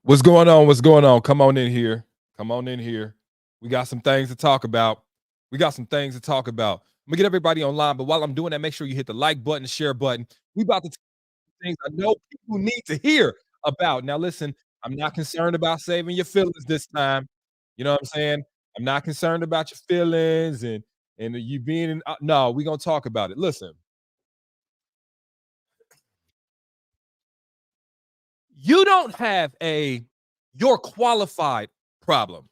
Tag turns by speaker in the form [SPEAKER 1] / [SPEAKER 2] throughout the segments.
[SPEAKER 1] What's going on? What's going on? Come on in here. Come on in here. We got some things to talk about. We got some things to talk about. I'm gonna get everybody online, but while I'm doing that, make sure you hit the like button, share button. We about to talk things I know people need to hear about. Now, listen, I'm not concerned about saving your feelings this time. You know what I'm saying? I'm not concerned about your feelings and you being in. No, we're gonna talk about it. Listen, you don't have a you're qualified problem.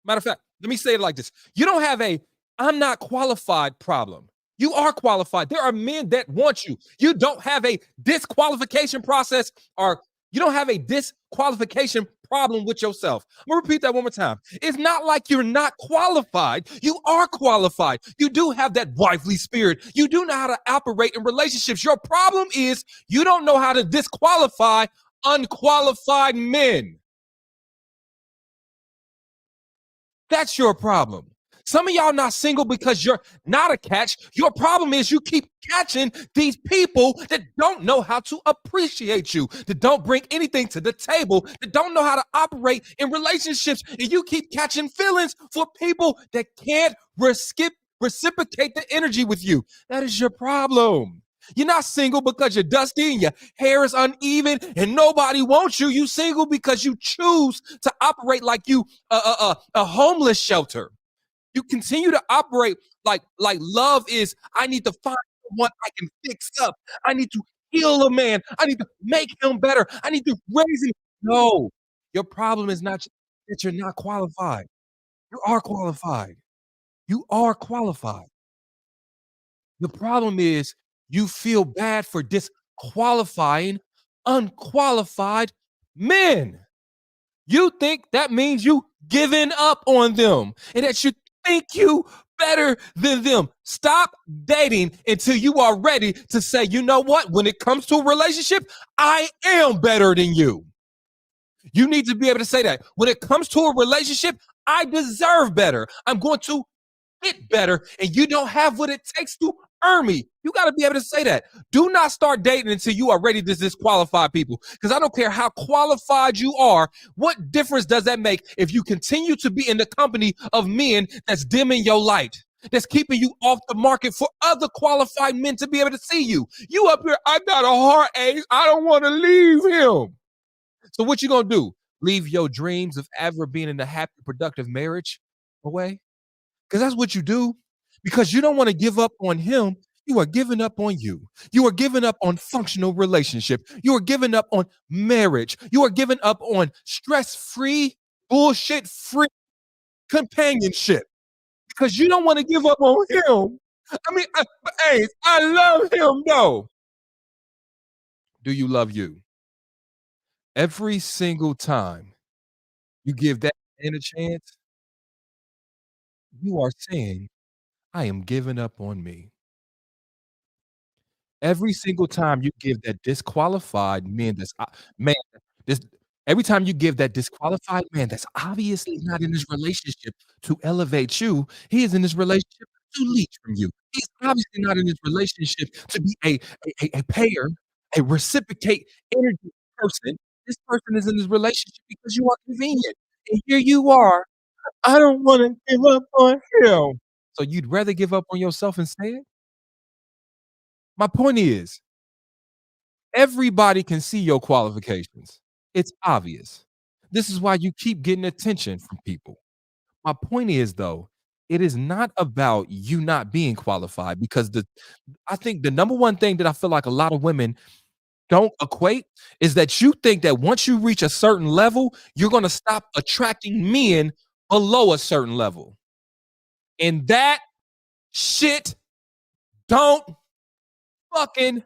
[SPEAKER 1] Matter of fact, let me say it like this. You don't have a I'm not qualified problem. You are qualified. There are men that want you. You don't have a disqualification process or you don't have a disqualification problem with yourself. I'm gonna repeat that one more time. It's not like you're not qualified. You are qualified. You do have that wifely spirit. You do know how to operate in relationships. Your problem is you don't know how to disqualify unqualified men. That's your problem. Some of y'all not single because you're not a catch. Your problem is you keep catching these people that don't know how to appreciate you, that don't bring anything to the table, that don't know how to operate in relationships. And you keep catching feelings for people that can't reciprocate the energy with you. That is your problem. You're not single because you're dusty and your hair is uneven and nobody wants you. You single because you choose to operate like you a homeless shelter. You continue to operate like love is. I need to find someone I can fix up. I need to heal a man. I need to make him better. I need to raise him. No, your problem is not that you're not qualified. You are qualified. You are qualified. The problem is you feel bad for disqualifying unqualified men. You think that means you giving up on them and that you think you better than them. Stop dating until you are ready to say, you know what? When it comes to a relationship, I am better than you. You need to be able to say that. When it comes to a relationship, I deserve better. I'm going to get better, and you don't have what it takes to earn me. You got to be able to say that. Do not start dating until you are ready to disqualify people. Because I don't care how qualified you are. What difference does that make if you continue to be in the company of men that's dimming your light? That's keeping you off the market for other qualified men to be able to see you. You up here, I got a heartache. I don't want to leave him. So what you gonna do? Leave your dreams of ever being in a happy, productive marriage away? Because that's what you do. Because you don't want to give up on him. You are giving up on you. You are giving up on functional relationship. You are giving up on marriage. You are giving up on stress-free, bullshit-free companionship because you don't want to give up on him. I mean, hey, I love him though. Do you love you? Every single time you give that man a chance, you are saying, I am giving up on me. Every single time you give that disqualified man man, this every time you give that disqualified man that's obviously not in this relationship to elevate you, he is in this relationship to leech from you. He's obviously not in this relationship to be a payer, a reciprocate energy person. This person is in this relationship because you are convenient. And here you are, I don't wanna give up on him. So you'd rather give up on yourself instead? My point is everybody can see your qualifications. It's obvious. This is why you keep getting attention from people. My point is though, it is not about you not being qualified because the I think the number one thing that I feel like a lot of women don't equate is that you think that once you reach a certain level, you're going to stop attracting men below a certain level. And that shit don't fucking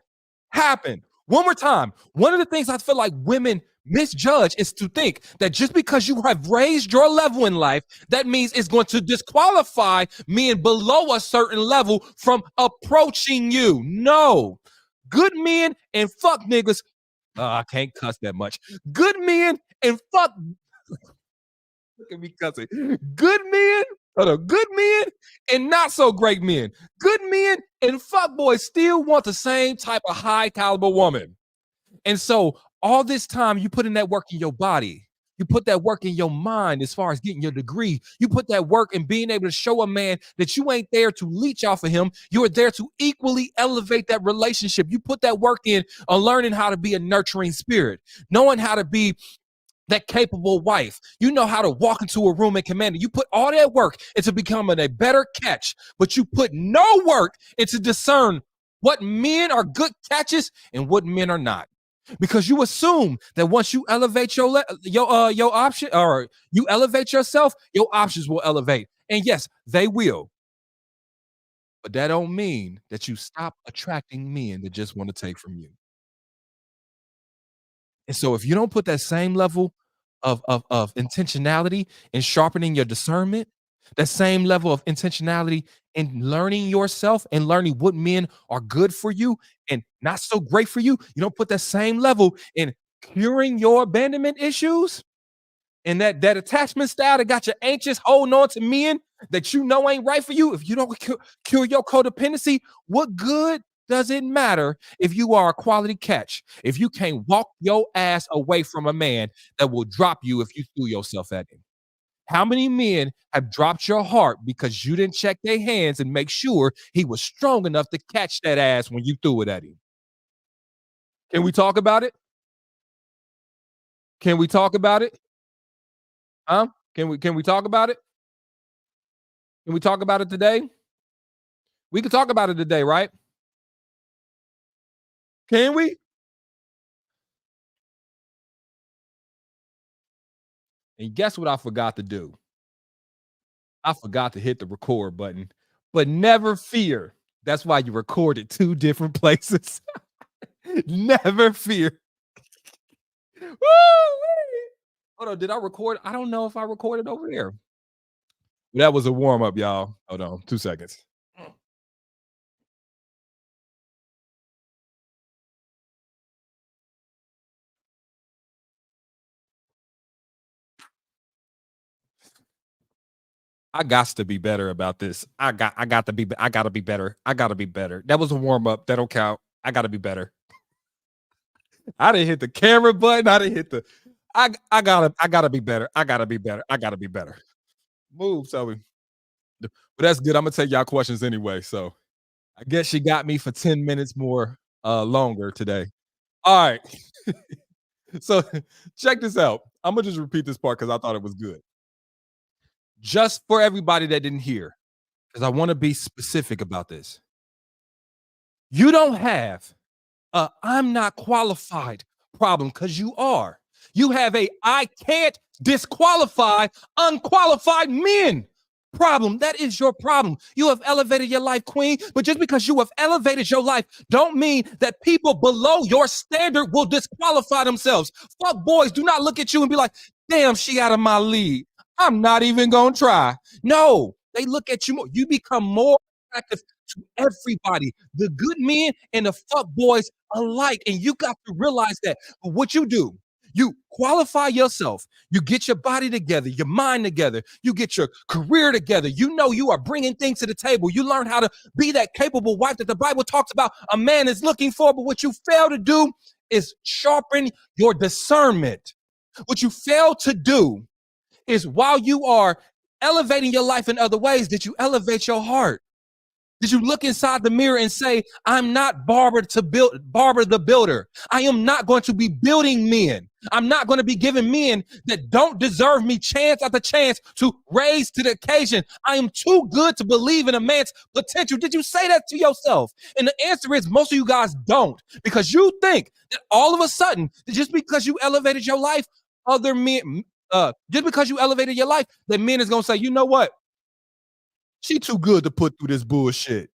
[SPEAKER 1] happen. One more time. One of the things I feel like women misjudge is to think that just because you have raised your level in life, that means it's going to disqualify men below a certain level from approaching you. No. Good men and fuck niggas. I can't cuss that much. Good men and fuck. Look at me cussing. Good men, good men and not so great men. Good men and fuck boys still want the same type of high caliber woman. And so all this time you put in that work in your body. You put that work in your mind as far as getting your degree. You put that work in being able to show a man that you ain't there to leech off of him. You are there to equally elevate that relationship. You put that work in on learning how to be a nurturing spirit, knowing how to be that capable wife. You know how to walk into a room and command it. You put all that work into becoming a better catch, but you put no work into discern what men are good catches and what men are not. Because you assume that once you elevate your option, or you elevate yourself, your options will elevate. And yes, they will. But that don't mean that you stop attracting men that just want to take from you. And so if you don't put that same level of intentionality in sharpening your discernment, that same level of intentionality in learning yourself and learning what men are good for you and not so great for you, you don't put that same level in curing your abandonment issues and that attachment style that got you anxious, holding on to men that you know ain't right for you. If you don't cure your codependency, what good does it matter if you are a quality catch? If you can't walk your ass away from a man that will drop you if you threw yourself at him. How many men have dropped your heart because you didn't check their hands and make sure he was strong enough to catch that ass when you threw it at him? Can we talk about it? Can we talk about it? Huh? Can we talk about it? Can we talk about it today? We can talk about it today, right? Can we? And guess what I forgot to do? I forgot to hit the record button. But never fear. That's why you recorded two different places. Never fear. Woo! Hold on, did I record? I don't know if I recorded over there. That was a warm up, y'all. Hold on, 2 seconds. I got to be better about this. I gotta be better. I gotta be better. That was a warm up. That don't count. I gotta be better. I didn't hit the camera button. I didn't hit the. I gotta be better. I gotta be better. I gotta be better. Move, Toby. But that's good. I'm gonna take y'all questions anyway. So I guess she got me for 10 minutes more longer today. All right. So check this out. I'm gonna just repeat this part because I thought it was good. Just for everybody that didn't hear, because I want to be specific about this. You don't have I'm not qualified problem because you are. You have a I can't disqualify unqualified men problem. That is your problem. You have elevated your life, queen, but just because you have elevated your life don't mean that people below your standard will disqualify themselves. Fuck boys, do not look at you and be like, damn, she out of my league. I'm not even gonna try. No, they look at you more. You become more attractive to everybody, the good men and the fuck boys alike. And you got to realize that. But what you do, you qualify yourself, you get your body together, your mind together, you get your career together. You know you are bringing things to the table. You learn how to be that capable wife that the Bible talks about a man is looking for. But what you fail to do is sharpen your discernment. What you fail to do is while you are elevating your life in other ways, did you elevate your heart? Did you look inside the mirror and say, I'm not Barber the builder. I am not going to be building men. I'm not going to be giving men that don't deserve me chance after chance to raise to the occasion. I am too good to believe in a man's potential. Did you say that to yourself? And the answer is most of you guys don't, because you think that all of a sudden, just because you elevated your life, other men, just because you elevated your life, that men is going to say, you know what? She too good to put through this bullshit.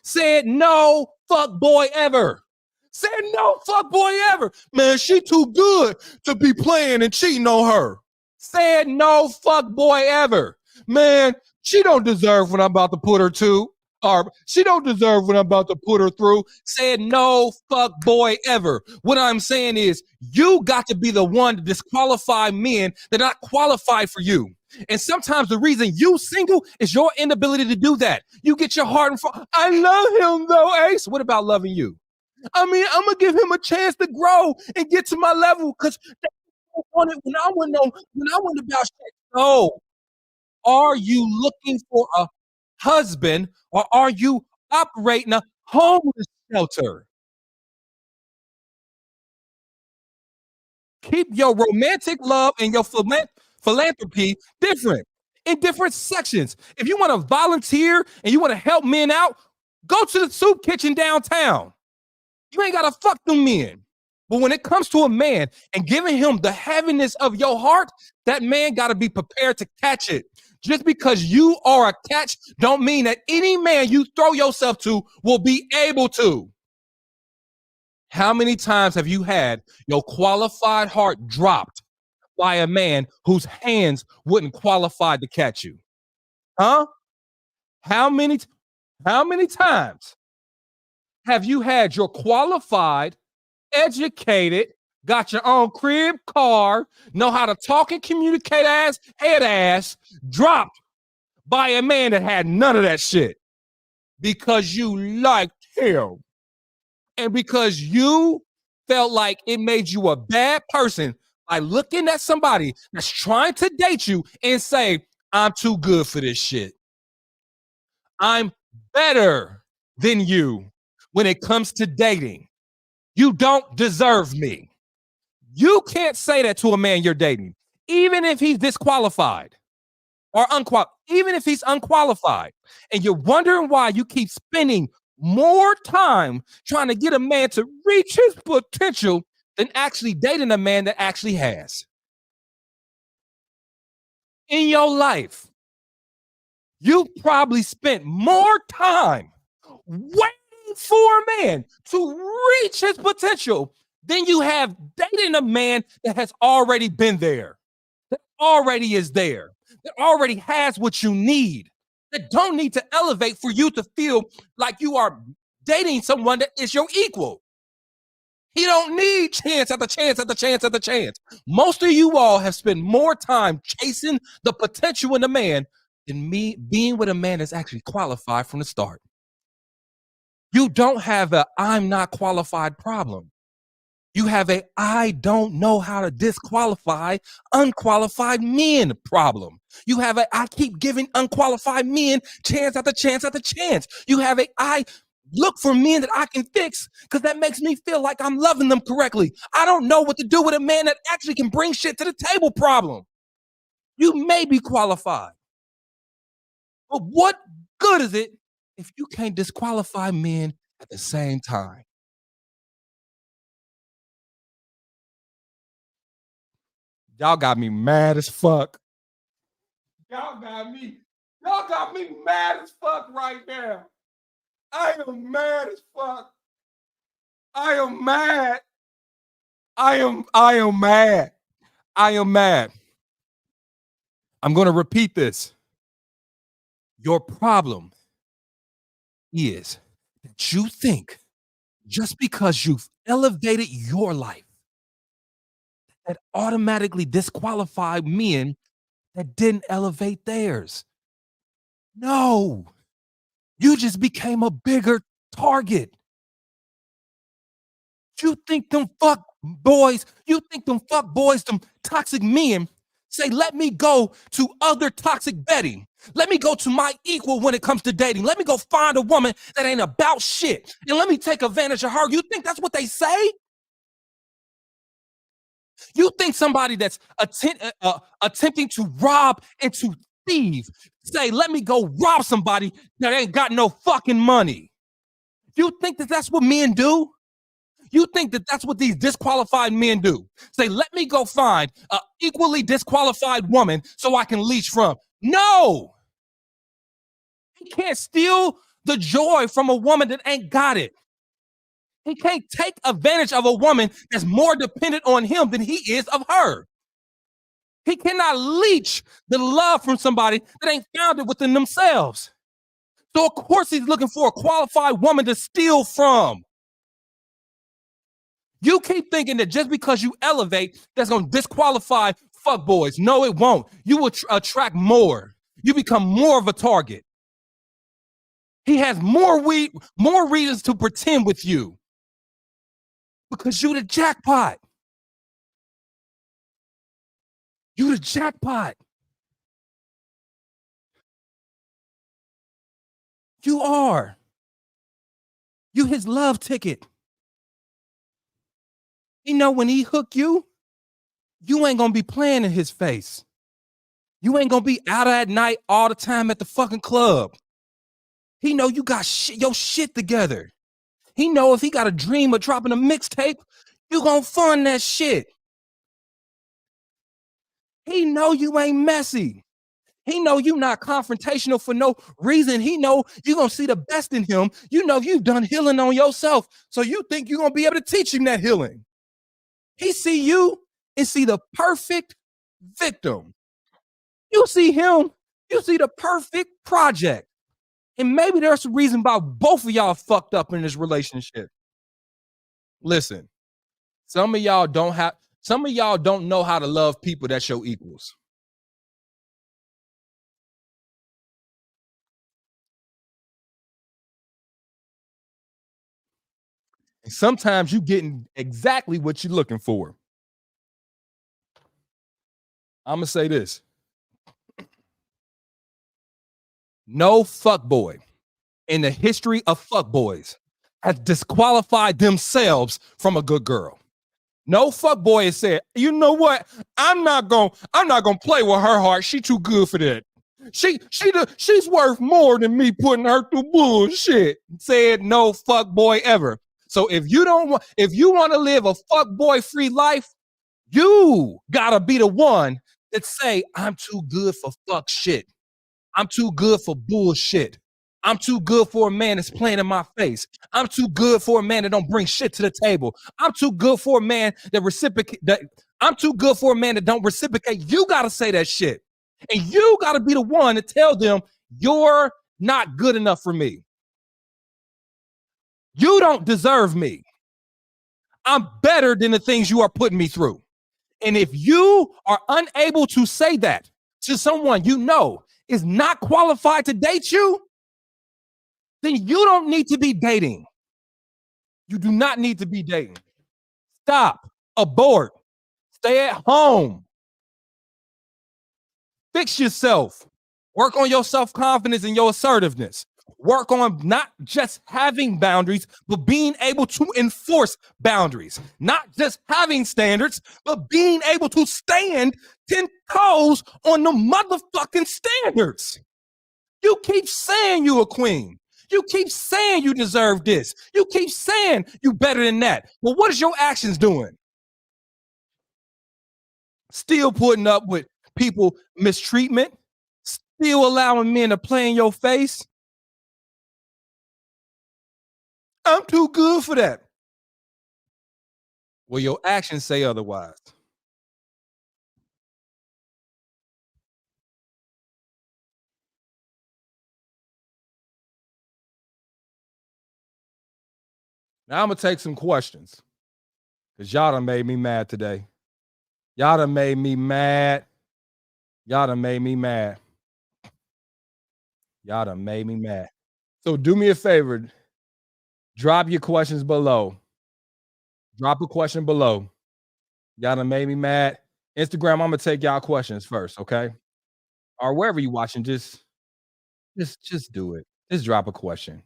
[SPEAKER 1] Said no fuck boy ever. Said no fuck boy ever. Man, she too good to be playing and cheating on her. Said no fuck boy ever. Man, she don't deserve what I'm about to put her to. Or she don't deserve what I'm about to put her through. Said no fuck boy ever. What I'm saying is you got to be the one to disqualify men that are not qualified for you. And sometimes the reason you single is your inability to do that. You get your heart in front. I love him though, Ace. What about loving you? I mean, I'm gonna give him a chance to grow and get to my level because when I went about shit. No, are you looking for a husband or are you operating a homeless shelter? Keep your romantic love and your philanthropy different in different sections. If you want to volunteer and you want to help men out, go to the soup kitchen downtown. You ain't gotta fuck them men. But when it comes to a man and giving him the heaviness of your heart, that man gotta be prepared to catch it. Just because you are a catch, don't mean that any man you throw yourself to will be able to. How many times have you had your qualified heart dropped by a man whose hands wouldn't qualify to catch you? Huh? How many how many times have you had your qualified, educated, got your own crib, car, know how to talk and communicate ass, head ass, dropped by a man that had none of that shit because you liked him and because you felt like it made you a bad person by looking at somebody that's trying to date you and say, I'm too good for this shit. I'm better than you when it comes to dating. You don't deserve me. You can't say that to a man you're dating, even if he's disqualified or unqualified, even if he's unqualified. And you're wondering why you keep spending more time trying to get a man to reach his potential than actually dating a man that actually has. In your life, you probably spent more time waiting for a man to reach his potential than you have dating a man that has already been there, that already is there, that already has what you need, that don't need to elevate for you to feel like you are dating someone that is your equal. He don't need chance after chance after chance after chance. Most of you all have spent more time chasing the potential in a man than me being with a man that's actually qualified from the start. You don't have a I'm not qualified problem. You have a I don't know how to disqualify unqualified men problem. You have a I keep giving unqualified men chance after chance after chance. You have a I look for men that I can fix because that makes me feel like I'm loving them correctly. I don't know what to do with a man that actually can bring shit to the table problem. You may be qualified, but what good is it if you can't disqualify men at the same time? Y'all got me mad as fuck. Y'all got me. Y'all got me mad as fuck right now. I am mad as fuck. I am mad. I am mad. I am mad. I'm going to repeat this. Your problem is that you think just because you've elevated your life, that automatically disqualified men that didn't elevate theirs. No, you just became a bigger target. You think them fuck boys, them toxic men say, let me go to other toxic betting. Let me go to my equal when it comes to dating. Let me go find a woman that ain't about shit. And let me take advantage of her. You think that's what they say? You think somebody that's attempting to rob and to thieve say, let me go rob somebody that ain't got no fucking money. You think that that's what men do? You think that that's what these disqualified men do? Say, let me go find an equally disqualified woman so I can leech from. No, he can't steal the joy from a woman that ain't got it. He can't take advantage of a woman that's more dependent on him than he is of her. He cannot leech the love from somebody that ain't found it within themselves. So, of course, he's looking for a qualified woman to steal from. You keep thinking that just because you elevate, that's going to disqualify fuck boys. No, it won't. You will attract more. You become more of a target. He has more reasons to pretend with you because you the jackpot. You the jackpot. You are. You his love ticket. He know when he hook you, you ain't gonna be playing in his face. You ain't gonna be out at night all the time at the fucking club. He know you got your shit together. He know if he got a dream of dropping a mixtape, you gonna fund that shit. He know you ain't messy. He know you not confrontational for no reason. He know you gonna see the best in him. You know you've done healing on yourself, so you think you're gonna be able to teach him that healing. He see you and see the perfect victim. You see him, you see the perfect project. And maybe there's a reason why both of y'all fucked up in this relationship. Listen, some of y'all don't know how to love people that's your equals. And sometimes you getting exactly what you're looking for. I'm gonna say this. No fuckboy in the history of fuckboys has disqualified themselves from a good girl. No fuckboy has said, you know what? I'm not gonna play with her heart. She too good for that. She's worth more than me putting her through bullshit. Said no fuckboy ever. So if you want to live a fuckboy free life, you gotta be the one that say, I'm too good for fuck shit. I'm too good for bullshit. I'm too good for a man that's playing in my face. I'm too good for a man that don't bring shit to the table. I'm too good for a man that reciprocate. I'm too good for a man that don't reciprocate. You gotta say that shit, and you gotta be the one to tell them you're not good enough for me. You don't deserve me. I'm better than the things you are putting me through. And if you are unable to say that to someone you know is not qualified to date you, then you don't need to be dating. You do not need to be dating. Stop. Abort. Stay at home. Fix yourself. Work on your self-confidence and your assertiveness. Work on not just having boundaries, but being able to enforce boundaries. Not just having standards, but being able to stand 10 toes on the motherfucking standards. You keep saying you a queen. You keep saying you deserve this. You keep saying you better than that. Well, what is your actions doing? Still putting up with people mistreatment, still allowing men to play in your face. I'm too good for that. Well, your actions say otherwise. Now I'm gonna take some questions because y'all done made me mad today. Y'all done made me mad. Y'all done made me mad. Y'all done made me mad. So do me a favor. Drop your questions below. Drop a question below. Y'all done made me mad. Instagram, I'm gonna take y'all questions first, okay? Or wherever you watching, just do it. Just drop a question.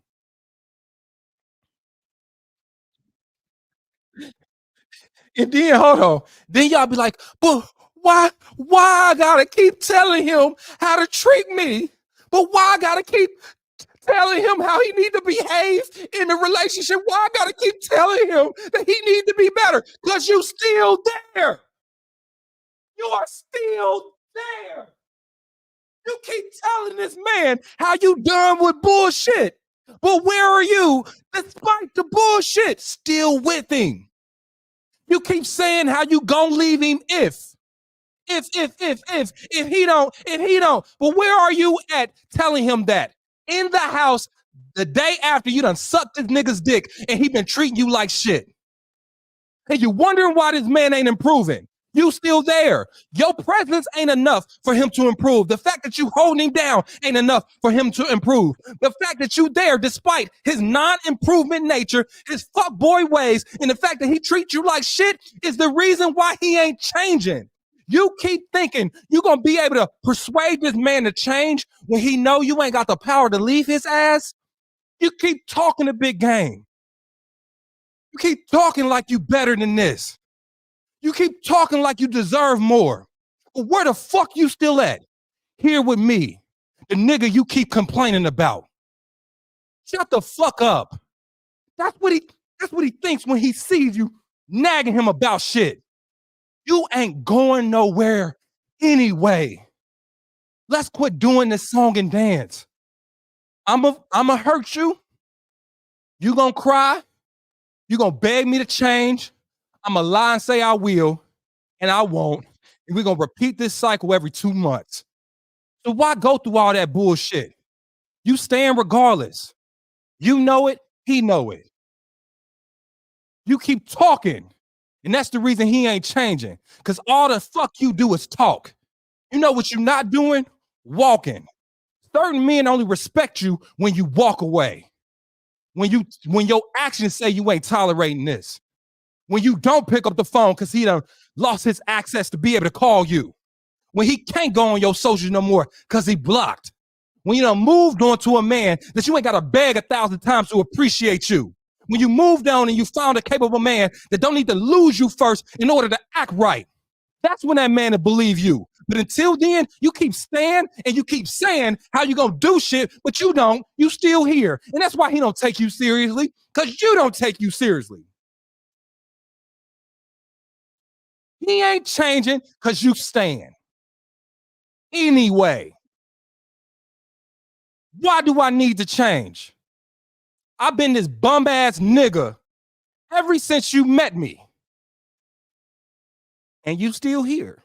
[SPEAKER 1] And then hold on. Then y'all be like, but why I gotta keep telling him how to treat me? But why I gotta keep telling him how he need to behave in the relationship? Why I gotta keep telling him that he need to be better? Because you still there. You are still there. You keep telling this man how you done with bullshit. But where are you, despite the bullshit, still with him? You keep saying how you gonna leave him if he don't. But where are you at telling him that? In the house the day after you done sucked this nigga's dick and he been treating you like shit. And you wondering why this man ain't improving. You still there. Your presence ain't enough for him to improve. The fact that you holding him down ain't enough for him to improve. The fact that you there despite his non-improvement nature, his fuckboy ways, and the fact that he treats you like shit is the reason why he ain't changing. You keep thinking you're gonna be able to persuade this man to change when he know you ain't got the power to leave his ass. You keep talking a big game. You keep talking like you better than this. You keep talking like you deserve more. But where the fuck you still at? Here with me, the nigga you keep complaining about. Shut the fuck up. That's what he that's what he thinks when he sees you nagging him about shit. You ain't going nowhere anyway. Let's quit doing this song and dance. I'ma hurt you. You gonna cry. You gonna beg me to change. I'ma lie and say I will, and I won't. And we're gonna repeat this cycle every 2 months. So why go through all that bullshit? You stand regardless. You know it, he know it. You keep talking. And that's the reason he ain't changing. Because all the fuck you do is talk. You know what you're not doing? Walking. Certain men only respect you when you walk away. When your actions say you ain't tolerating this. When you don't pick up the phone because he done lost his access to be able to call you. When he can't go on your socials no more because he blocked. When you done moved on to a man that you ain't got to beg 1,000 times to appreciate you. When you moved on and you found a capable man that don't need to lose you first in order to act right. That's when that man will believe you. But until then, you keep staying and you keep saying how you gonna do shit, but you don't. You still here. And that's why he don't take you seriously, because you don't take you seriously. He ain't changing because you stand. Anyway, why do I need to change? I've been this bum ass nigga ever since you met me. And you still here.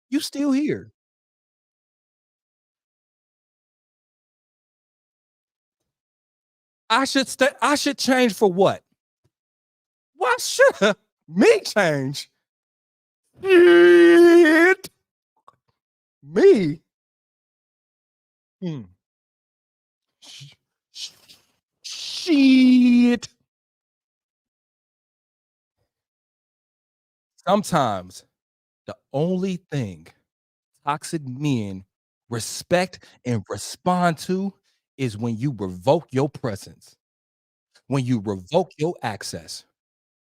[SPEAKER 1] You still here. I should change for what? Why should me change? Shit. Me? Hmm. Shit. Sometimes the only thing toxic men respect and respond to is when you revoke your presence, when you revoke your access,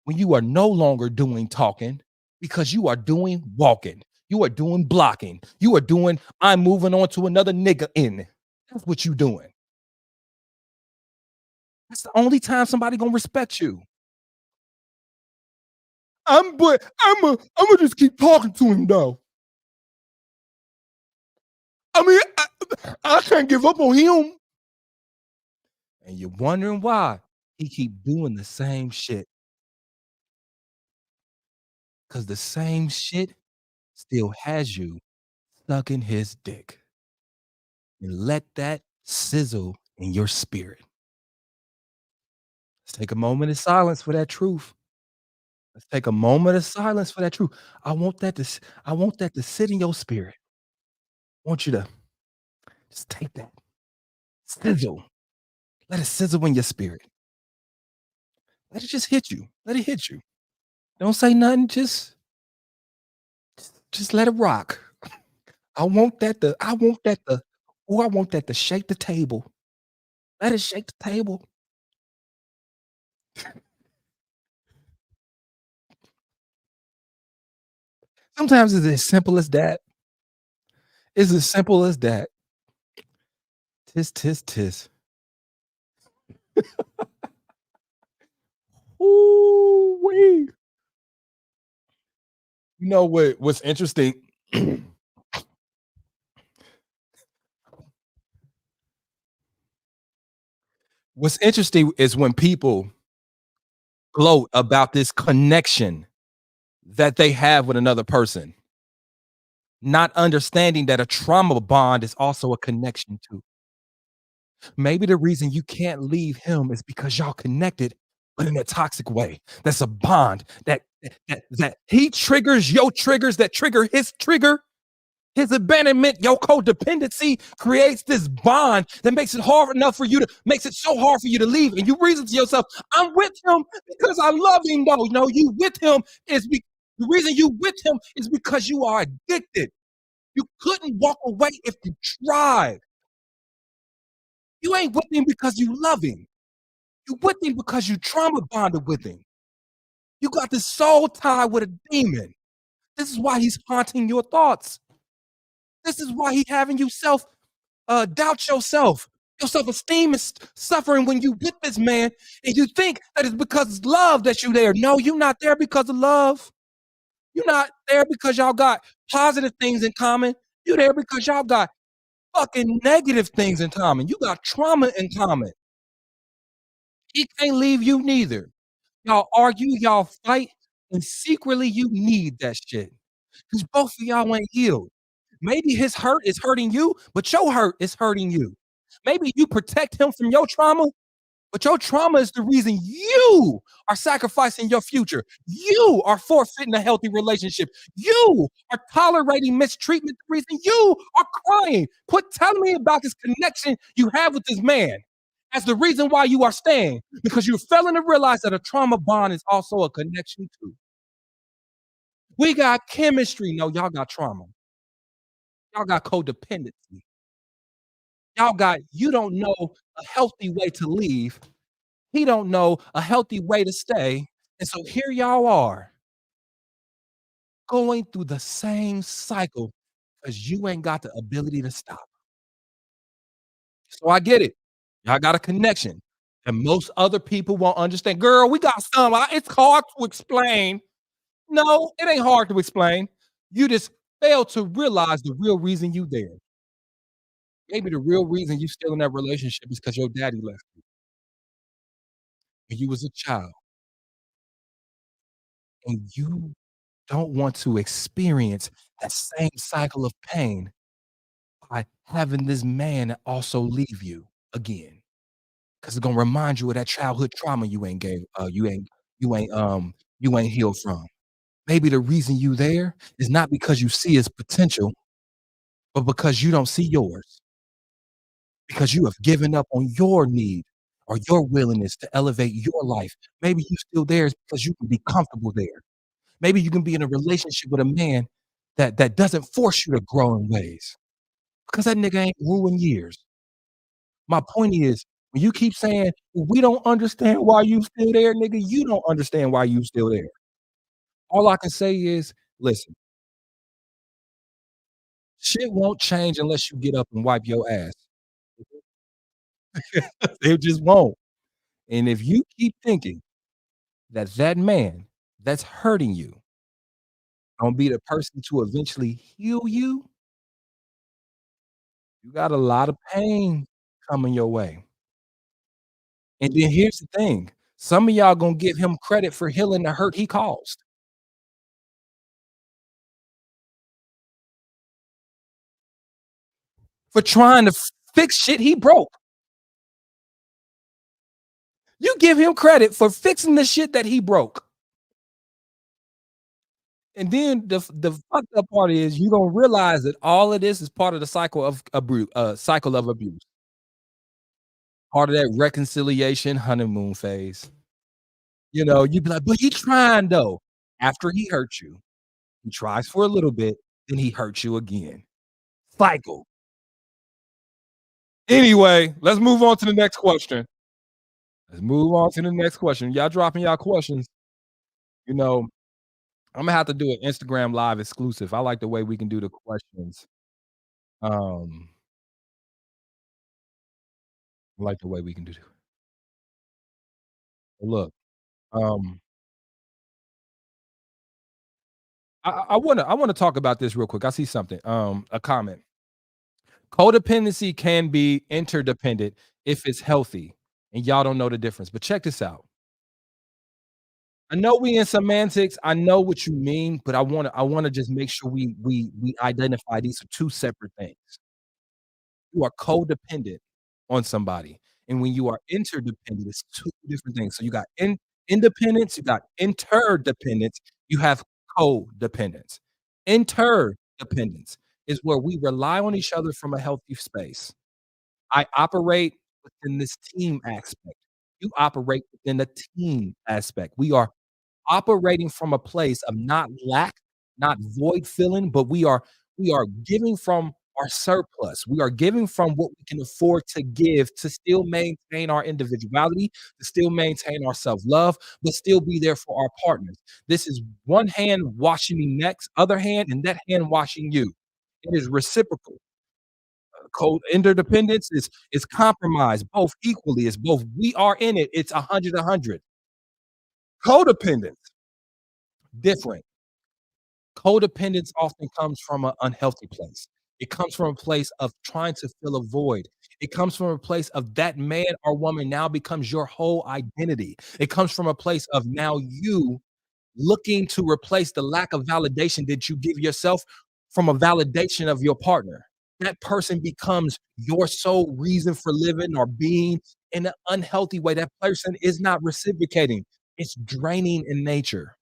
[SPEAKER 1] when you are no longer doing talking because you are doing walking, you are doing blocking, you are doing I'm moving on to another nigga in. That's what you doing. That's the only time somebody gonna respect you. I'm gonna just keep talking to him though. I mean, I can't give up on him. And you're wondering why he keep doing the same shit. Because the same shit still has you sucking his dick. And let that sizzle in your spirit. Let's take a moment of silence for that truth. Let's take a moment of silence for that truth. I want that to sit in your spirit. I want you to just take that sizzle. Let it sizzle in your spirit. Let it just hit you. Let it hit you. Don't say nothing. Just let it rock. I want that to shake the table. Let it shake the table. Sometimes it's as simple as that. It's as simple as that. Tis, tis, tis. Ooh-wee. You know what's interesting? What's interesting is when people gloat about this connection that they have with another person, not understanding that a trauma bond is also a connection too. Maybe the reason you can't leave him is because y'all connected, but in a toxic way. That's a bond that he triggers your triggers that trigger his trigger. His abandonment, your codependency creates this bond that makes it hard enough for you to makes it so hard for you to leave. And you reason to yourself, I'm with him because I love him. No, you with him the reason you with him is because you are addicted. You couldn't walk away if you tried. You ain't with him because you love him. You with him because you trauma bonded with him. You got this soul tie with a demon. This is why he's haunting your thoughts. This is why he's having you doubt yourself. Your self-esteem is suffering when you with this man, and you think that it's because it's love that you there. No, you're not there because of love. You're not there because y'all got positive things in common. You're there because y'all got fucking negative things in common. You got trauma in common. He can't leave you neither. Y'all argue, y'all fight, and secretly you need that shit. Because both of y'all ain't healed. Maybe his hurt is hurting you, but your hurt is hurting you. Maybe you protect him from your trauma, but your trauma is the reason you are sacrificing your future. You are forfeiting a healthy relationship. You are tolerating mistreatment. The reason you are crying. Quit telling me about this connection you have with this man as the reason why you are staying, because you're failing to realize that a trauma bond is also a connection too. We got chemistry. No, y'all got trauma. Y'all got codependency. You don't know a healthy way to leave. He don't know a healthy way to stay. And so here y'all are going through the same cycle because you ain't got the ability to stop. So I get it. Y'all got a connection. And most other people won't understand. Girl, we got some. It's hard to explain. No, it ain't hard to explain. You just fail to realize the real reason you there. Maybe the real reason you still in that relationship is because your daddy left you when you was a child, and you don't want to experience that same cycle of pain by having this man also leave you again, because it's gonna remind you of that childhood trauma you ain't healed from. Maybe the reason you there is not because you see his potential, but because you don't see yours, because you have given up on your need or your willingness to elevate your life. Maybe you still there is because you can be comfortable there. Maybe you can be in a relationship with a man that doesn't force you to grow in ways, because that nigga ain't ruined years. My point is, when you keep saying, "Well, we don't understand why you still there," nigga, you don't understand why you still there. All I can say is, listen, shit won't change unless you get up and wipe your ass. It just won't. And if you keep thinking that that man that's hurting you gonna be the person to eventually heal you, you got a lot of pain coming your way. And then here's the thing, some of y'all gonna give him credit for healing the hurt he caused, for trying to fix shit he broke. You give him credit for fixing the shit that he broke. And then the fucked up part is you don't realize that all of this is part of the cycle of abuse. Part of that reconciliation honeymoon phase. You know, you'd be like, "But he trying though." After he hurt you, he tries for a little bit, then he hurts you again. Cycle. Anyway, let's move on to the next question. Let's move on to the next question. Y'all dropping y'all questions. You know, I'm gonna have to do an Instagram live exclusive. I like the way we can do the questions. Um, I like the way we can do. Look, um, I wanna talk about this real quick. I see something. A comment. Codependency can be interdependent if it's healthy, and y'all don't know the difference. But check this out. I know we in semantics. I know what you mean, but I wanna just make sure we identify these are two separate things. You are codependent on somebody, and when you are interdependent, it's two different things. So you got independence, you got interdependence, you have codependence. Interdependence is where we rely on each other from a healthy space. I operate within this team aspect. You operate within the team aspect. We are operating from a place of not lack, not void filling, but we are giving from our surplus. We are giving from what we can afford to give to still maintain our individuality, to still maintain our self-love, but still be there for our partners. This is one hand washing me next, other hand, and that hand washing you. It is reciprocal. Interdependence is compromise, both equally. It's both. We are in it. It's 100, 100. Codependence, different. Codependence often comes from an unhealthy place. It comes from a place of trying to fill a void. It comes from a place of that man or woman now becomes your whole identity. It comes from a place of now you looking to replace the lack of validation that you give yourself from a validation of your partner. That person becomes your sole reason for living or being in an unhealthy way. That person is not reciprocating. It's draining in nature.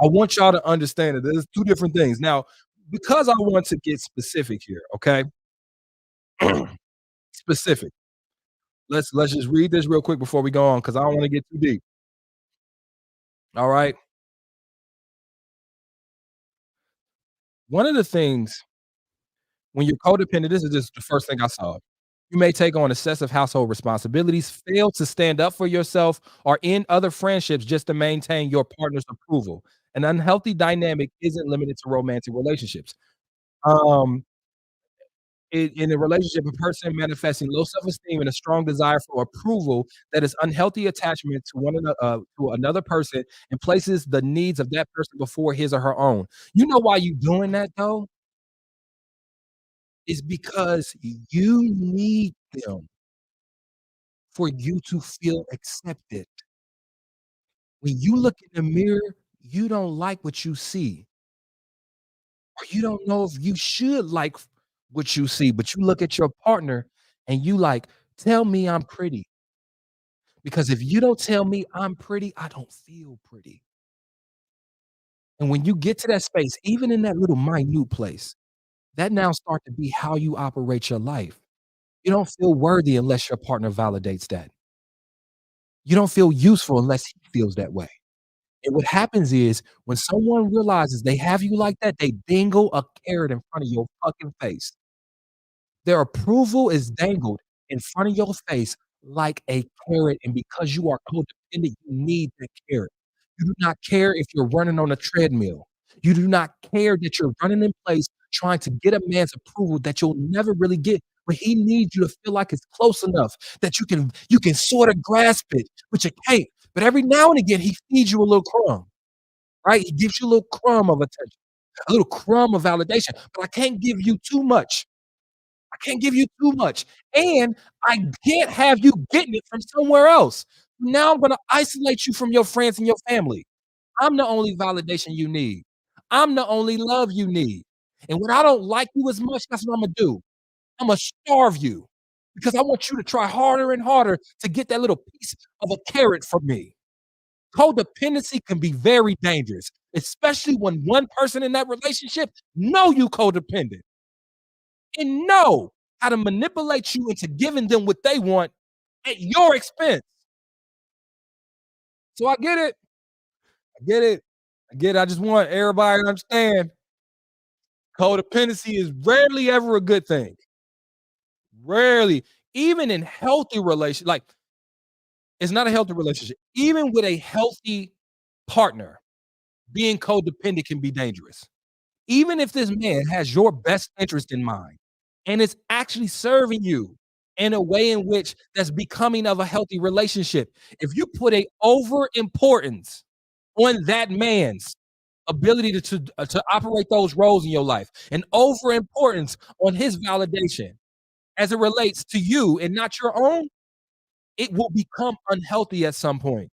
[SPEAKER 1] I want y'all to understand that there's 2 different things. Now, because I want to get specific here, okay? Specific. Let's just read this real quick before we go on, because I don't wanna get too deep. All right? One of the things when you're codependent, this is just the first thing I saw. You may take on excessive household responsibilities, fail to stand up for yourself, or end other friendships just to maintain your partner's approval. An unhealthy dynamic isn't limited to romantic relationships. Um, in a relationship, a person manifesting low self-esteem and a strong desire for approval that is unhealthy attachment to to another person and places the needs of that person before his or her own. You know why you doing that though? Is because you need them for you to feel accepted. When you look in the mirror, you don't like what you see, or you don't know if you should like what you see, but you look at your partner and you like, "Tell me I'm pretty." Because if you don't tell me I'm pretty, I don't feel pretty. And when you get to that space, even in that little minute place, that now start to be how you operate your life. You don't feel worthy unless your partner validates that. You don't feel useful unless he feels that way. And what happens is when someone realizes they have you like that, they dangle a carrot in front of your fucking face. Their approval is dangled in front of your face like a carrot, and because you are codependent, you need that carrot. You do not care if you're running on a treadmill. You do not care that you're running in place trying to get a man's approval that you'll never really get, but he needs you to feel like it's close enough that you can sorta grasp it, but you can't. But every now and again, he feeds you a little crumb, right? He gives you a little crumb of attention, a little crumb of validation, but I can't give you too much. I can't give you too much, and I can't have you getting it from somewhere else. Now I'm gonna isolate you from your friends and your family. I'm the only validation you need. I'm the only love you need. And when I don't like you as much, that's what Imma do. Imma starve you because I want you to try harder and harder to get that little piece of a carrot from me. Codependency can be very dangerous, especially when one person in that relationship know you codependent and know how to manipulate you into giving them what they want at your expense. So I get it. I get it. I get it. I just want everybody to understand codependency is rarely ever a good thing. Rarely. Even in healthy relationships, like it's not a healthy relationship. Even with a healthy partner, being codependent can be dangerous. Even if this man has your best interest in mind and is actually serving you in a way in which that's becoming of a healthy relationship, if you put a over importance on that man's ability to operate those roles in your life, an over importance on his validation as it relates to you and not your own, it will become unhealthy at some point.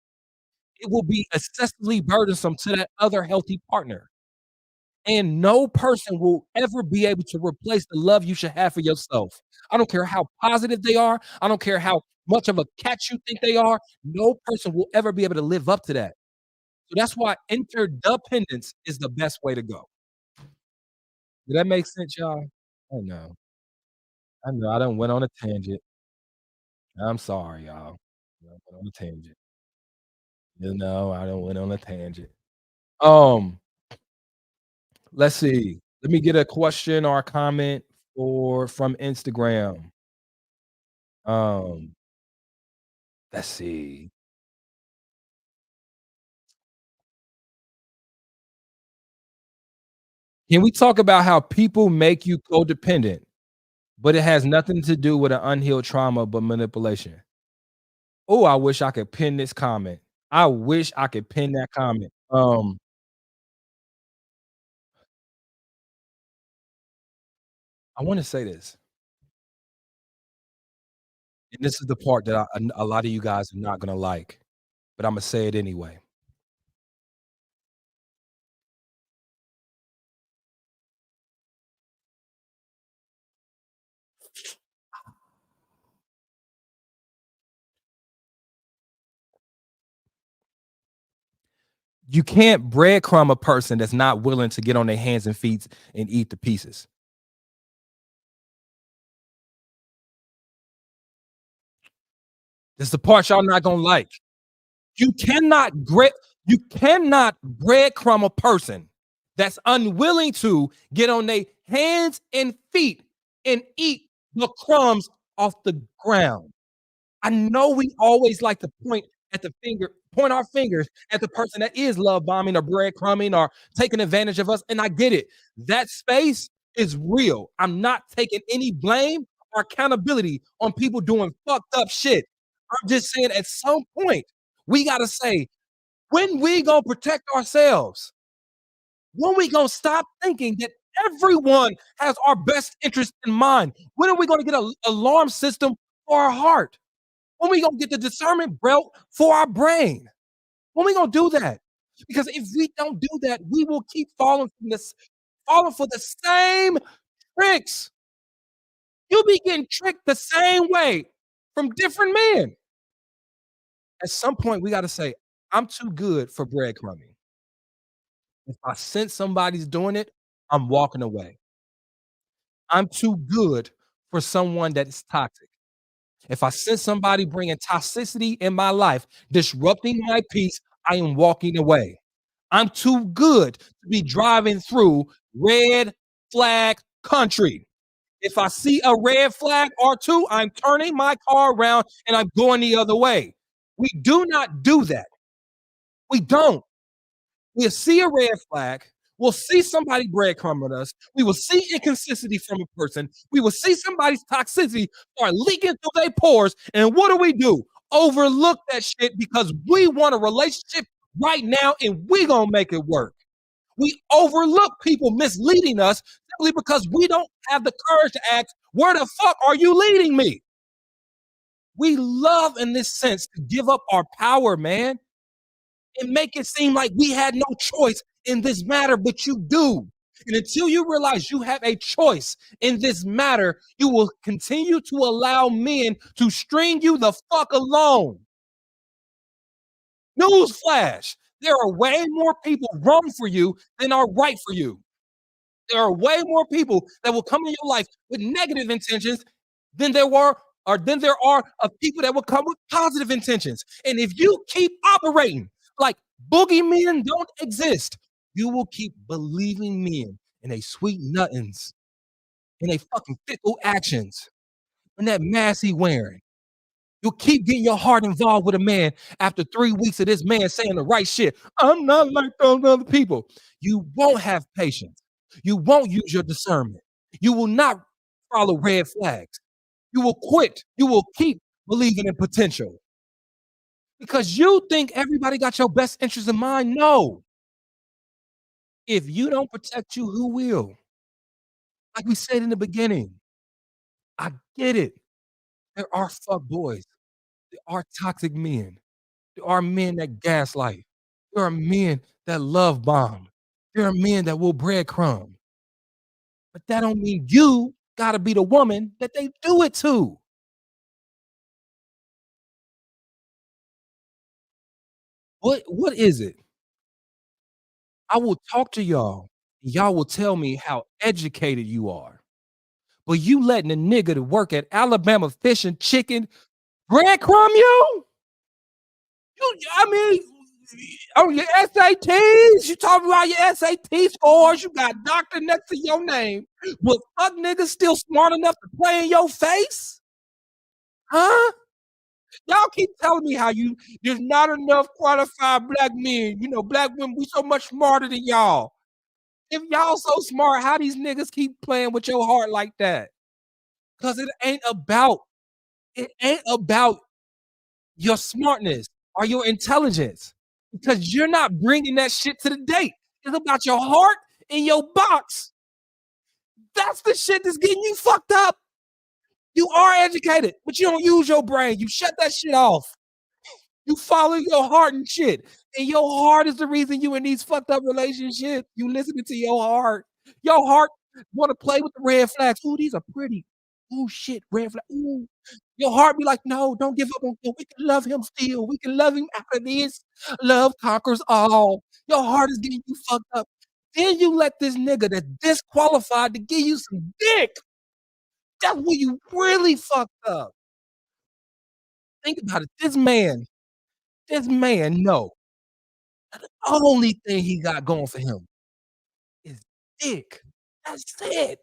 [SPEAKER 1] It will be excessively burdensome to that other healthy partner. And no person will ever be able to replace the love you should have for yourself. I don't care how positive they are. I don't care how much of a catch you think they are. No person will ever be able to live up to that. So that's why interdependence is the best way to go. Did that make sense, y'all? I know. I know, I done went on a tangent. I'm sorry, y'all. I went on a tangent. You know, I done went on a tangent. Um, let's see. Let me get a question or a comment from Instagram. Um, let's see. Can we talk about how people make you codependent, but it has nothing to do with an unhealed trauma, but manipulation? Oh, I wish I could pin this comment. I wish I could pin that comment. I wanna say this, and this is the part that a lot of you guys are not gonna like, but Imma say it anyway. You can't breadcrumb a person that's not willing to get on their hands and feet and eat the pieces. This is the part y'all not gonna like. You cannot bre you cannot breadcrumb a person that's unwilling to get on their hands and feet and eat the crumbs off the ground. I know we always like to point our fingers at the person that is love bombing or breadcrumbing or taking advantage of us, and I get it. That space is real. I'm not taking any blame or accountability on people doing fucked up shit. I'm just saying at some point, we gotta say, when we gonna protect ourselves? When we gonna stop thinking that everyone has our best interest in mind? When are we gonna get a alarm system for our heart? When we gonna get the discernment belt for our brain? When we gonna do that? Because if we don't do that, we will keep falling for the same tricks. You'll be getting tricked the same way from different men. At some point, we gotta say, "I'm too good for breadcrumbing. If I sense somebody's doing it, I'm walking away. I'm too good for someone that is toxic. If I sense somebody bringing toxicity in my life, disrupting my peace, I am walking away. I'm too good to be driving through red flag country. If I see a red flag or two, I'm turning my car around and I'm going the other way. We do not do that. We don't. We'll see a red flag. We'll see somebody breadcrumbing us. We will see inconsistency from a person. We will see somebody's toxicity start leaking through their pores. And what do? Overlook that shit because we want a relationship right now and we gonna make it work. We overlook people misleading us simply because we don't have the courage to ask, where the fuck are you leading me? We love in this sense to give up our power, man, and make it seem like we had no choice in this matter, but you do. And until you realize you have a choice in this matter, you will continue to allow men to string you the fuck along. Newsflash, there are way more people wrong for you than are right for you. There are way more people that will come in your life with negative intentions than there are of people that will come with positive intentions. And if you keep operating like boogeymen don't exist, you will keep believing men and they sweet nothings and they fucking fickle actions and that mask he wearing. You'll keep getting your heart involved with a man after 3 weeks of this man saying the right shit. I'm not like those other people. You won't have patience. You won't use your discernment. You will not follow red flags. You will quit. You will keep believing in potential because you think everybody got your best interest in mind. No. If you don't protect you, who will? Like we said in the beginning, I get it. There are fuck boys. There are toxic men. There are men that gaslight. There are men that love bomb. There are men that will breadcrumb. But that don't mean you gotta be the woman that they do it to. What is it? I will talk to y'all. Y'all will tell me how educated you are, but you letting a nigga to work at Alabama Fish and Chicken breadcrumb you? I mean, on your SATs, you talking about your SAT scores, you got doctor next to your name, but fuck niggas still smart enough to play in your face? Huh? Y'all keep telling me how there's not enough qualified black men. You know, black women, we so much smarter than y'all. If y'all so smart, how these niggas keep playing with your heart like that? Because it ain't about your smartness or your intelligence. Because you're not bringing that shit to the date. It's about your heart and your box. That's the shit that's getting you fucked up. You are educated, but you don't use your brain. You shut that shit off. You follow your heart and shit. And your heart is the reason you in these fucked up relationships. You listening to your heart. Your heart wanna play with the red flags. "Ooh, these are pretty. Ooh, shit, red flag. Ooh." Your heart be like, "No, don't give up on him. We can love him still. We can love him after this. Love conquers all." Your heart is getting you fucked up. Then you let this nigga that's disqualified to give you some dick. That's where you really fucked up. Think about it. This man, no. Only thing he got going for him is dick. That's it.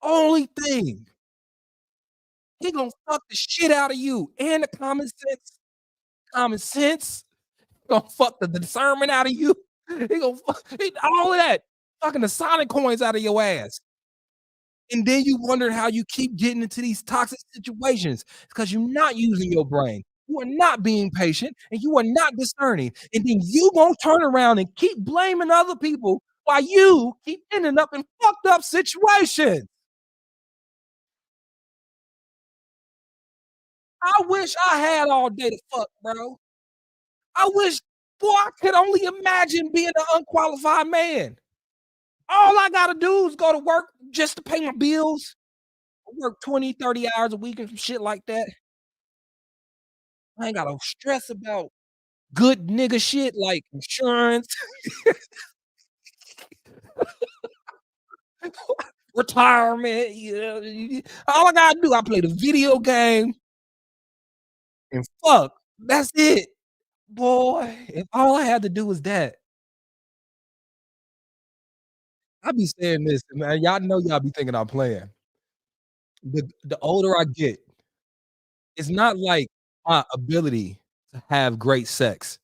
[SPEAKER 1] Only thing. He gonna fuck the shit out of you and the common sense, gonna fuck the discernment out of you. He gonna fuck all of that, fucking the Sonic coins out of your ass. And then you wondering how you keep getting into these toxic situations. It's 'cause you're not using your brain. You are not being patient, and you are not discerning. And then you gonna turn around and keep blaming other people while you keep ending up in fucked up situations. I wish I had all day to fuck, bro. I wish boy, I could only imagine being an unqualified man. All I gotta do is go to work just to pay my bills. I work 20, 30 hours a week and some shit like that. I ain't gotta stress about good nigga shit like insurance, retirement, all I gotta do, I play the video game and fuck. That's it. Boy, if all I had to do was that, I be saying this, man, y'all know y'all be thinking I'm playing. The older I get, it's not like my ability to have great sex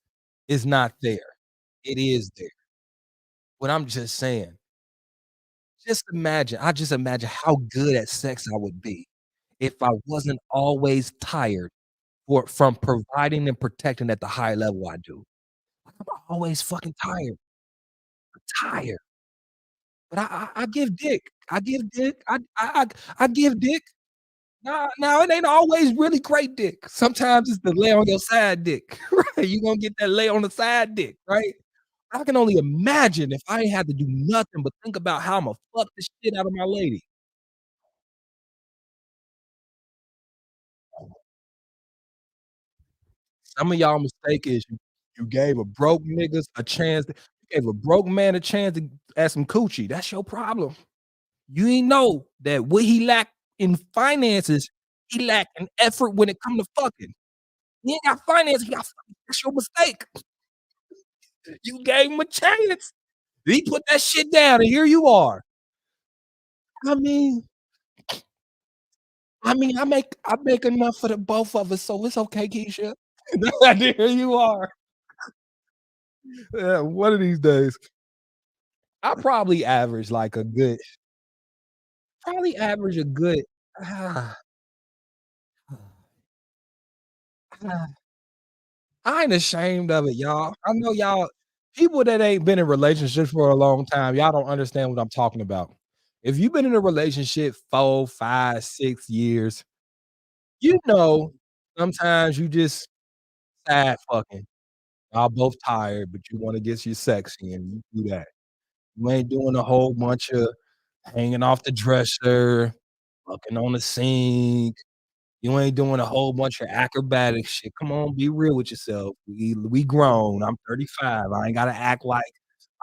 [SPEAKER 1] is not there. It is there. But I'm just saying, just imagine how good at sex I would be if I wasn't always tired from providing and protecting at the high level I do. I'm always fucking tired, but I give dick. I give dick. I give dick. Now it ain't always really great dick. Sometimes it's the lay on your side dick, right? You gonna get that lay on the side dick, right? I can only imagine if I ain't had to do nothing but think about how Imma fuck the shit out of my lady. Some of y'all mistake is you gave a broke niggas a chance to you gave a broke man a chance to at some coochie. That's your problem. You ain't know that what he lacked in finances, he lacked in effort when it come to fucking. He ain't got finances, he got fucking that's your mistake. You gave him a chance. He put that shit down, and here you are. I mean I make enough for the both of us, so it's okay, Keisha. Here you are. Yeah, one of these days. I probably average a good ah, ah, I ain't ashamed of it, y'all. I know y'all people that ain't been in relationships for a long time, y'all don't understand what I'm talking about. If you've been in a relationship 4, 5, 6 years, you know sometimes you just sad fucking. Y'all both tired, but you wanna get your sexy and you do that. You ain't doing a whole bunch of hanging off the dresser, fucking on the sink. You ain't doing a whole bunch of acrobatic shit. Come on, be real with yourself. We grown. I'm 35. I ain't gotta act like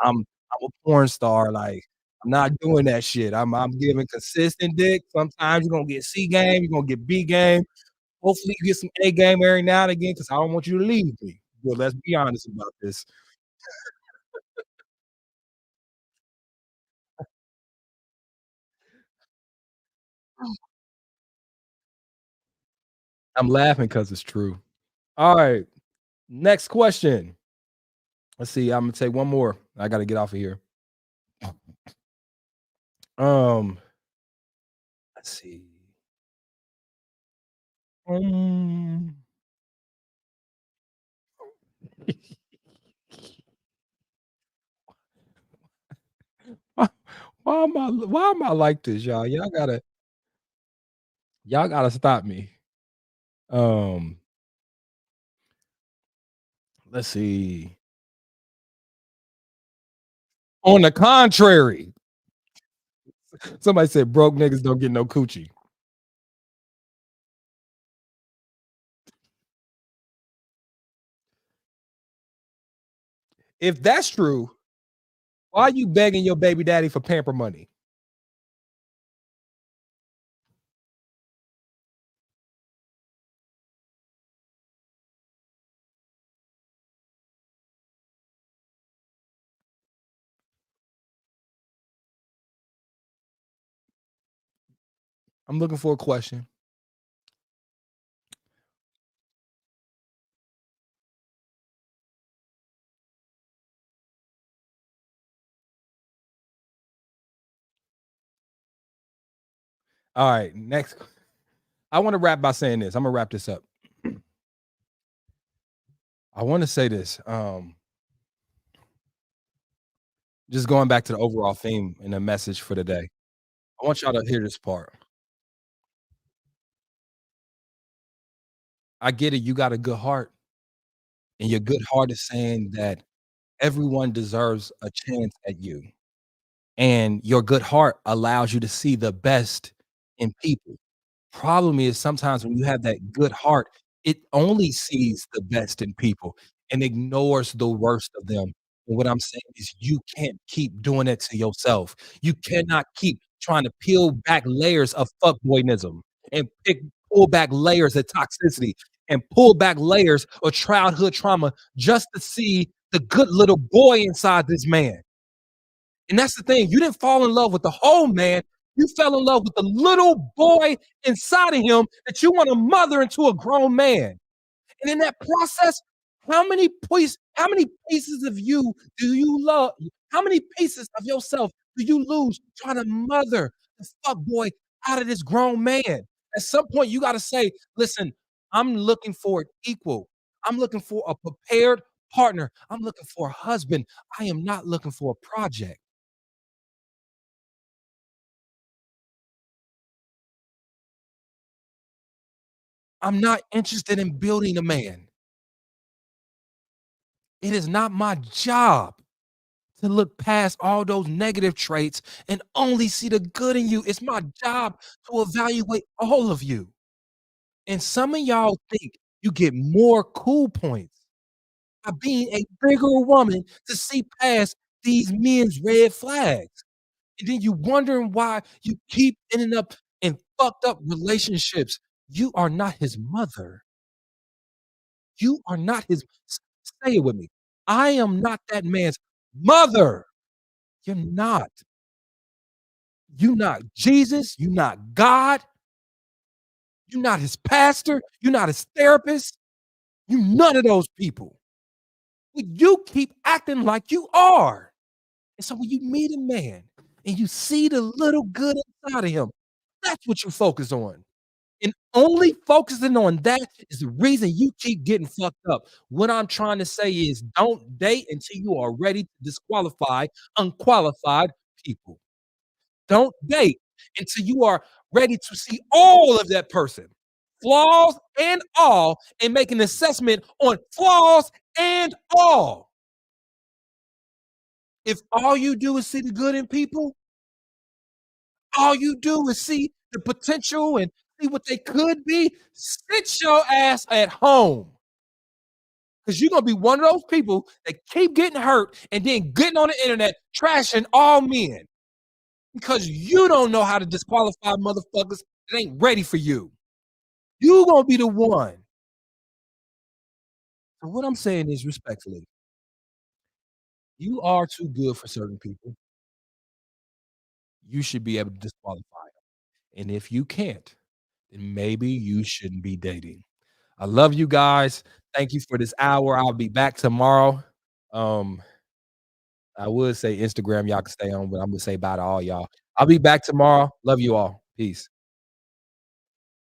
[SPEAKER 1] I'm I'm a porn star, like, I'm not doing that shit. I'm giving consistent dick. Sometimes you're gonna get C game, you're gonna get B game. Hopefully, you get some A game every now and again, because I don't want you to leave me. Well, let's be honest about this. I'm laughing because it's true. Alright, next question. Let's see, Imma take one more. I gotta get off of here. Um, let's see. Um, why why am I like this, y'all? Y'all gotta stop me. Um, let's see. On the contrary, somebody said broke niggas don't get no coochie. If that's true, why are you begging your baby daddy for pamper money? I'm looking for a question. All right, next. I want to wrap by saying this. I'm gonna wrap this up. I want to say this. Just going back to the overall theme and the message for the day. I want y'all to hear this part. I get it. You got a good heart, and your good heart is saying that everyone deserves a chance at you. And your good heart allows you to see the best in people. Problem is sometimes when you have that good heart, it only sees the best in people and ignores the worst of them. And what I'm saying is you can't keep doing it to yourself. You cannot keep trying to peel back layers of fuckboyism and pull back layers of toxicity and pull back layers of childhood trauma just to see the good little boy inside this man. And that's the thing. You didn't fall in love with the whole man. You fell in love with the little boy inside of him that you want to mother into a grown man. And in that process, how many pieces of you do you love? How many pieces of yourself do you lose trying to mother the fuck boy out of this grown man? At some point, you got to say, listen, I'm looking for an equal. I'm looking for a prepared partner. I'm looking for a husband. I am not looking for a project. I'm not interested in building a man. It is not my job to look past all those negative traits and only see the good in you. It's my job to evaluate all of you. And some of y'all think you get more cool points by being a bigger woman to see past these men's red flags. And then you wondering why you keep ending up in fucked up relationships. You are not his mother. You are not his say it with me. I am not that man's mother. You're not. You not Jesus, you not God, you not his pastor, you not his therapist, you none of those people. But you keep acting like you are. And so when you meet a man and you see the little good inside of him, that's what you focus on. And only focusing on that is the reason you keep getting fucked up. What I'm trying to say is don't date until you are ready to disqualify unqualified people. Don't date until you are ready to see all of that person, flaws and all, and make an assessment on flaws and all. If all you do is see the good in people, all you do is see the potential and see what they could be, sit your ass at home. because you're gonna be one of those people that keep getting hurt and then getting on the internet trashing all men because you don't know how to disqualify motherfuckers that ain't ready for you. You gonna be the one. So what I'm saying is respectfully, you are too good for certain people. You should be able to disqualify them. And if you can't, then maybe you shouldn't be dating. I love you guys. Thank you for this hour. I'll be back tomorrow. Um, I would say Instagram, y'all can stay on, but I'm gonna say bye to all y'all. I'll be back tomorrow. Love you all. Peace.